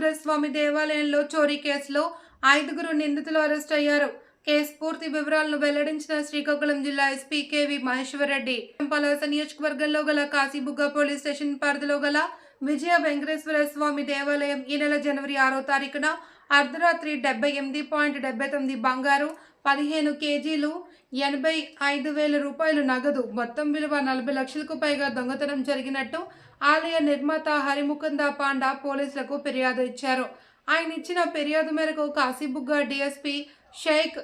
వెంకటేశ్వర స్వామి దేవాలయంలో చోరీ కేసులో 5 నిందితులు అరెస్ట్ అయ్యారు. కేసు పూర్తి వివరాలను వెల్లడించిన శ్రీకాకుళం జిల్లా ఎస్పీ కేవి మహేశ్వర్ రెడ్డి, పలాస నియోజకవర్గంలో గల కాశీబుగ్గ పోలీస్ స్టేషన్ పరిధిలో గల విజయ వెంకటేశ్వర స్వామి దేవాలయం ఈ నెల జనవరి 6వ తారీఖున అర్ధరాత్రి 78.79 బంగారు, 15 కేజీలు 85,000 రూపాయలు నగదు, మొత్తం విలువ 40 లక్షలకు పైగా దొంగతనం జరిగినట్టు ఆలయ నిర్మాత హరిముకుంద పాండా పోలీసులకు ఫిర్యాదు ఇచ్చారు. ఆయన ఇచ్చిన ఫిర్యాదు మేరకు కాశీబుగ్గ డిఎస్పీ షేక్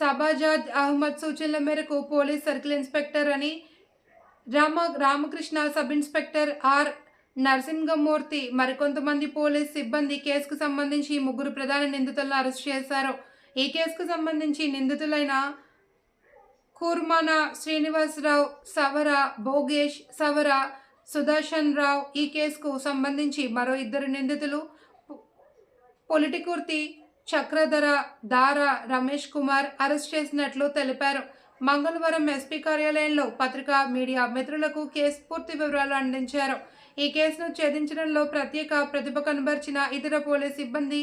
సబాజాద్ అహ్మద్ సూచనల మేరకు పోలీస్ సర్కిల్ ఇన్స్పెక్టర్ అని Ramakrishna, sub inspector R Narasimhamurthy, మరికొంతమంది పోలీస్ సిబ్బంది కేసుకు సంబంధించి 3 ప్రధాన నిందితులను అరెస్ట్ చేశారు. ఈ కేసుకు సంబంధించి నిందితులైన కుర్మాన శ్రీనివాసరావు, సవర భోగేష్, సవర సుదర్శన్ రావు, ఈ కేసుకు సంబంధించి మరో 2 నిందితులు పొలిటికుర్తి చక్రధర దార రమేష్ కుమార్ అరెస్ట్ చేసినట్లు తెలిపారు. మంగళవారం ఎస్పీ కార్యాలయంలో పత్రికా మీడియా మిత్రులకు కేసు పూర్తి వివరాలు అందించారు. ఈ కేసును ఛేదించడంలో ప్రత్యేక ప్రతిభ కనబర్చిన ఇతర పోలీస్ సిబ్బంది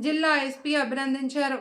జిల్లా ఎస్పీ అభినందించారు.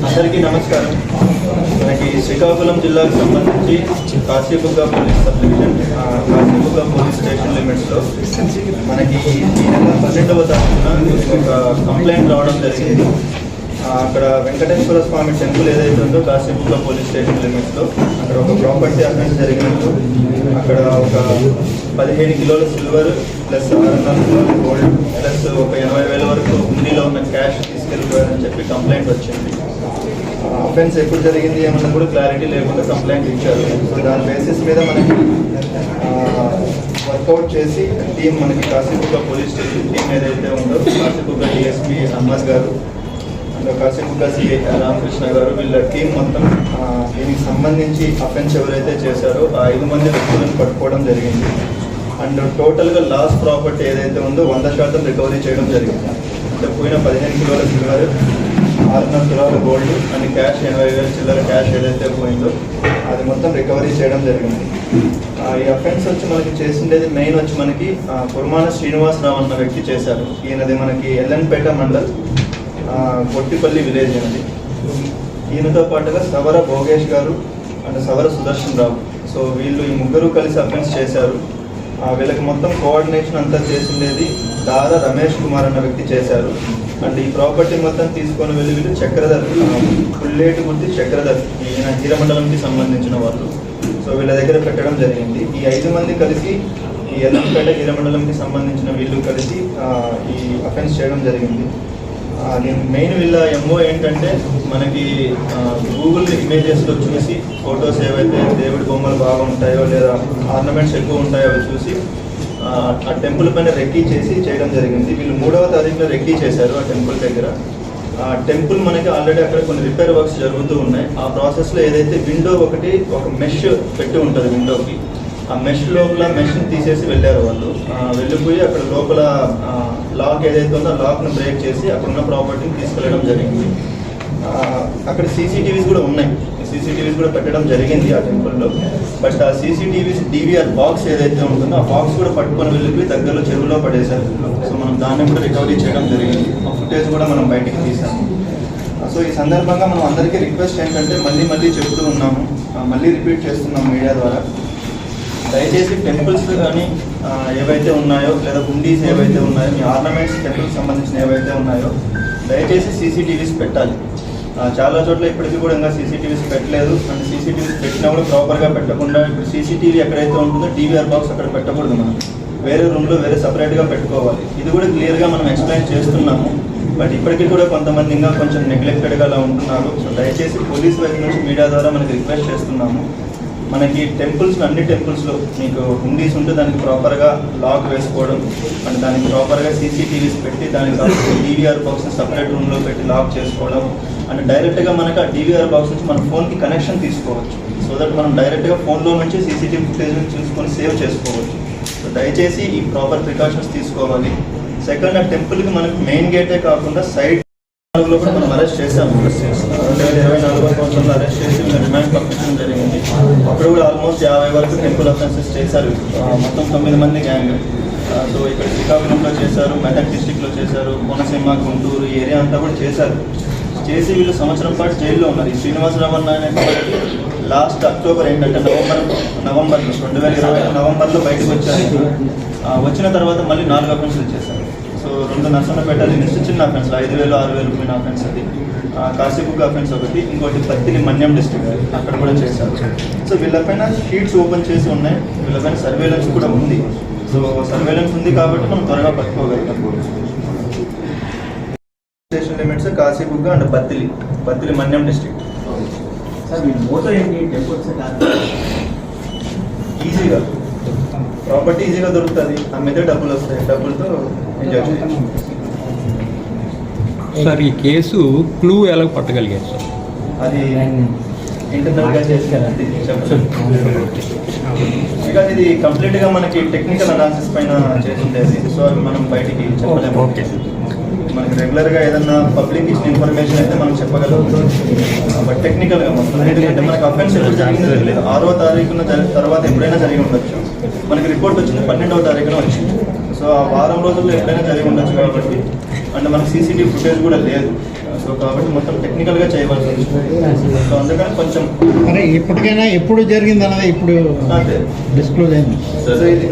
అందరికీ నమస్కారం. మనకి శ్రీకాకుళం జిల్లాకు సంబంధించి Kasibugga police sub division, Kasibugga police station లిమిట్స్లో మనకి ఈ నెల 12వ తారీఖున ఒక కంప్లైంట్ రావడం జరిగింది. అక్కడ వెంకటేశ్వర స్వామి టెంపుల్ ఏదైతే ఉందో కాశీబుగ్గ పోలీస్ స్టేషన్ లిమిట్స్లో అక్కడ ఒక ప్రాపర్టీ అఫెన్స్ జరిగినట్టు, అక్కడ ఒక 15 కిలోల సిల్వర్ ప్లస్ 600 కిలోల గోల్డ్ ప్లస్ ఒక 80,000 వరకు హుండీలో ఉన్న క్యాష్ తీసుకెళ్ళిపోయారని చెప్పి కంప్లైంట్ వచ్చింది. అఫెన్స్ ఎప్పుడు జరిగింది ఏమన్నా కూడా క్లారిటీ లేకుండా కంప్లైంట్ ఇచ్చారు. సో దాని బేసిస్ మీద మనకి వర్కౌట్ చేసి టీం, మనకి కాశీబుగ్గ పోలీస్ స్టేషన్ టీం ఏదైతే ఉందో, కాశీబుగ్గ డిఎస్పీ అహ్మద్ గారు అండ్ కాశీబుగ్గ సిఐ రామకృష్ణ గారు, వీళ్ళ టీం మొత్తం దీనికి సంబంధించి అఫెన్స్ ఎవరైతే చేశారో ఆ 5 మంది వ్యక్తులను పట్టుకోవడం జరిగింది. అండ్ టోటల్గా లాస్ ప్రాపర్టీ ఏదైతే ఉందో 100% రికవరీ చేయడం జరిగింది. అంటే పోయిన 15 కిలోల సిల్వర్, 600 కిలోల గోల్డ్ అండ్ క్యాష్ 80,000 చిల్లర క్యాష్ ఏదైతే పోయిందో అది మొత్తం రికవరీ చేయడం జరిగింది. ఈ అఫెన్స్ వచ్చి మనకి చేసిండేది మెయిన్ వచ్చి మనకి కుర్మాన శ్రీనివాసరావు అన్న వ్యక్తి చేశారు. ఈయనది మనకి ఎల్ఎన్పేట మండల్ కొట్టిపల్లి విలేజ్ అనేది. ఈయనతో పాటుగా సవర భోగేష్ గారు and Savara Sudarshan Rao, so వీళ్ళు ఈ 3 కలిసి అఫెన్స్ చేశారు. వీళ్ళకి మొత్తం కోఆర్డినేషన్ అంతా చేసిండేది దార రమేష్ కుమార్ అన్న వ్యక్తి చేశారు. అండ్ ఈ ప్రాపర్టీ మొత్తం తీసుకొని వెళ్ళి వీళ్ళు చక్రధర్, పుల్లేటి గుర్తి చక్రధర్, ఈయన హీరమండలంకి సంబంధించిన వాళ్ళు, సో వీళ్ళ దగ్గర పెట్టడం జరిగింది. ఈ 5 మంది కలిసి ఈ ఎల్లంపేట హీరమండలంకి సంబంధించిన వీళ్ళు కలిసి ఈ అఫెన్స్ చేయడం జరిగింది. మెయిన్ వీళ్ళ ఎంఓ ఏంటంటే మనకి గూగుల్ ఇమేజెస్లో చూసి ఫొటోస్ ఏవైతే దేవుడి బొమ్మలు బాగా ఉంటాయో లేదా ఆర్నమెంట్స్ ఎక్కువ ఉంటాయో అవి చూసి ఆ టెంపుల్ పైన రెక్కీ చేసి చేయడం జరిగింది. వీళ్ళు 3వ తారీఖున రెక్కీ చేశారు ఆ టెంపుల్ దగ్గర. ఆ టెంపుల్ మనకి ఆల్రెడీ అక్కడ కొన్ని రిపేర్ వర్క్స్ జరుగుతూ ఉన్నాయి. ఆ ప్రాసెస్లో ఏదైతే విండో ఒక మెష్ పెట్టి ఉంటుంది, విండోకి ఆ మెష్ లోపల మెష్ని తీసేసి వెళ్ళారు వాళ్ళు. వెళ్ళిపోయి అక్కడ లోపల లాక్ ఏదైతే ఉందో ఆ లాక్ను బ్రేక్ చేసి అక్కడ ఉన్న ప్రాపర్టీని తీసుకెళ్ళడం జరిగింది. అక్కడ సీసీటీవీస్ కూడా ఉన్నాయి, సీసీటీవీస్ కూడా పెట్టడం జరిగింది ఆ టెంపుల్లో. బట్ ఆ సీసీటీవీస్ డివిఆర్ బాక్స్ ఏదైతే ఉంటుందో ఆ బాక్స్ కూడా పట్టుకొని వెళ్ళిపోయి దగ్గరలో చెరువులో పడేశారు. సో మనం దాన్ని కూడా రికవరీ చేయడం జరిగింది. ఆ ఫుటేజ్ కూడా మనం బయటికి తీసాము. సో ఈ సందర్భంగా మనం అందరికీ రిక్వెస్ట్ ఏంటంటే మళ్ళీ చెప్తూ ఉన్నాము, మళ్ళీ రిపీట్ చేస్తున్నాం మీడియా ద్వారా, దయచేసి టెంపుల్స్ కానీ ఏవైతే ఉన్నాయో లేదా హుండీస్ ఏవైతే ఉన్నాయో మీ ఆర్నమెంట్స్ టెంపుల్కి సంబంధించిన ఏవైతే ఉన్నాయో దయచేసి సీసీటీవీస్ పెట్టాలి. చాలా చోట్ల ఇప్పటికీ కూడా ఇంకా సీసీటీవీస్ పెట్టలేదు. అండ్ సీసీటీవీస్ పెట్టినా కూడా ప్రాపర్గా పెట్టకుండా ఇప్పుడు సీసీటీవీ ఎక్కడైతే ఉంటుందో DVR బాక్స్ అక్కడ పెట్టకూడదు. మనం వేరే రూమ్లో వేరే సపరేట్గా పెట్టుకోవాలి. ఇది కూడా క్లియర్గా మనం ఎక్స్ప్లెయిన్ చేస్తున్నాము. బట్ ఇప్పటికీ కూడా కొంతమంది ఇంకా కొంచెం నెగ్లెక్టెడ్గా అలా ఉంటున్నారు. సో దయచేసి పోలీస్ వైపు నుంచి మీడియా ద్వారా మనకి రిక్వెస్ట్ చేస్తున్నాము. మనకి టెంపుల్స్ అన్ని టెంపుల్స్లో మీకు హుండీస్ ఉంటే దానికి ప్రాపర్గా లాక్ వేసుకోవడం అండ్ దానికి ప్రాపర్గా సీసీటీవీస్ పెట్టి దానికి DVR బాక్స్ని సపరేట్ రూమ్లో పెట్టి లాక్ చేసుకోవడం అండ్ డైరెక్ట్గా మనకు ఆ DVR బాక్స్ నుంచి మన ఫోన్కి కనెక్షన్ తీసుకోవచ్చు. సో దట్ మనం డైరెక్ట్గా ఫోన్లో నుంచి సీసీటీవీ ఫుటేజ్ చూసుకొని సేవ్ చేసుకోవచ్చు. సో దయచేసి ఈ ప్రాపర్ ప్రికాషన్స్ తీసుకోవాలి. సెకండ్, ఆ టెంపుల్కి మనకు మెయిన్ గేటే కాకుండా సైడ్ లో కూడా మనం అరెస్ట్ చేసాము. 2024 సంవత్సరంలో అరెస్ట్ చేసి రిమాండ్ పంపించడం జరిగింది. అప్పుడు కూడా ఆల్మోస్ట్ 50 వరకు టెంపుల్ అఫెన్సెస్ చేశారు. మొత్తం 9 మంది గ్యాంగ్. సో ఇక్కడ శ్రీకాకుళంలో చేశారు, మెదక్ డిస్టిక్లో చేశారు, కోనసీమ, గుంటూరు ఈ ఏరియా అంతా కూడా చేశారు. చేసి వీళ్ళు సంవత్సరం పాటు జైల్లో ఉన్నారు. ఈ శ్రీనివాసరావు అనే లాస్ట్ అక్టోబర్ ఏంటంటే నవంబర్లో 2020 నవంబర్లో బయటకు వచ్చారు. వచ్చిన తర్వాత మళ్ళీ 4 అఫెన్సులు చేశారు. సో 2 నర్సన్నపేట లిమిట్స్ చిన్న అఫెన్స్ 5,000, 6,000 పోయిన అఫెన్స్ అది. కాశీబుగ్గ అఫెన్స్ ఒకటి, ఇంకోటి పత్తిలి మన్యం డిస్ట్రిక్ట్ అక్కడ కూడా చేశారు. సో వీళ్ళపైన షీట్స్ ఓపెన్ చేసి ఉన్నాయి. వీళ్ళపైన సర్వేలెన్స్ కూడా ఉంది. సో సర్వేలెన్స్ ఉంది కాబట్టి మనం త్వరగా పట్టుకోగలుగుతాం. స్టేషన్ లిమిట్స్ కాశీబుగ్గ అండ్ పత్తిలి మన్యం డిస్ట్రిక్ట్. ఈజీగా ప్రాపర్టీ ఈజీగా దొరుకుతుంది, అమ్మితే డబ్బులు వస్తాయి, డబ్బులతో ఎంజాయ్ చేయొచ్చు. సార్ ఈ కేసు క్లూ ఎలా పట్టగలిగారు సార్? అది ఇంటర్నల్గా చేసేది బికాజ్ ఇది కంప్లీట్గా మనకి టెక్నికల్ అనాలిసిస్ పైన చేసిండేది. సో అవి మనం బయటికి చెప్పలేము. మనకి రెగ్యులర్గా ఏదన్నా పబ్లిక్ ఇచ్చిన ఇన్ఫర్మేషన్ అయితే మనం చెప్పగలుగుతాం. బట్ టెక్నికల్గా మొత్తం ఎందుకంటే మనకి అఫెన్స్ ఎప్పుడు జరిగిందో తెలియదు. 6వ తారీఖున తర్వాత ఎప్పుడైనా జరిగి ఉండొచ్చు. మనకి రిపోర్ట్ వచ్చింది 12వ తారీఖున వచ్చింది. సో ఆ వారం రోజుల్లో ఎప్పుడైనా జరిగి ఉండొచ్చు కాబట్టి అంటే మనకి సీసీటీవీ ఫుటేజ్ కూడా లేదు. సో కాబట్టి మొత్తం టెక్నికల్గా చేయవలసి వచ్చింది. సో అందుకని కొంచెం మరి ఇప్పటికైనా ఎప్పుడు జరిగింది అన్నది ఇప్పుడు డిస్క్లోజ్ అయింది. సో ఇది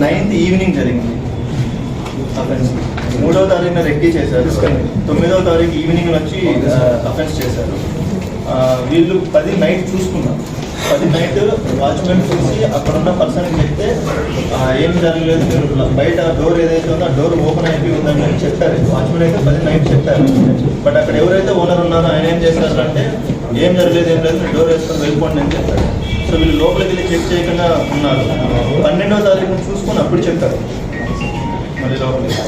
9th ఈవినింగ్ జరిగింది అఫెన్స్. 3వ తారీఖున రెక్కీ చేశారు. 9వ తారీఖు ఈవినింగ్ వచ్చి అఫెన్స్ చేశారు. వీళ్ళు 10 నైట్ చూసుకున్నారు. 10 నైట్ వాచ్మెన్ చూసి అక్కడ ఉన్న పర్సన్కి చెప్తే ఏం జరగలేదు, మీరు బయట డోర్ ఏదైతే ఉందో ఆ డోర్ ఓపెన్ అయిపోయి ఉందని చెప్పారు. వాచ్మెన్ అయితే 10 నైట్ చెప్పారు. బట్ అక్కడ ఎవరైతే ఓనర్ ఉన్నారో ఆయన ఏం చేస్తారు అంటే ఏం జరగలేదు, ఏం లేదు, మీరు డోర్ వేసుకొని వెళ్ళిపోండి అని చెప్పారు. సో వీళ్ళు లోపలికి వెళ్ళి చెక్ చేయకుండా ఉన్నారు. 12వ తారీఖున చూసుకొని అప్పుడు చెప్పారు మళ్ళీ లోపలికి.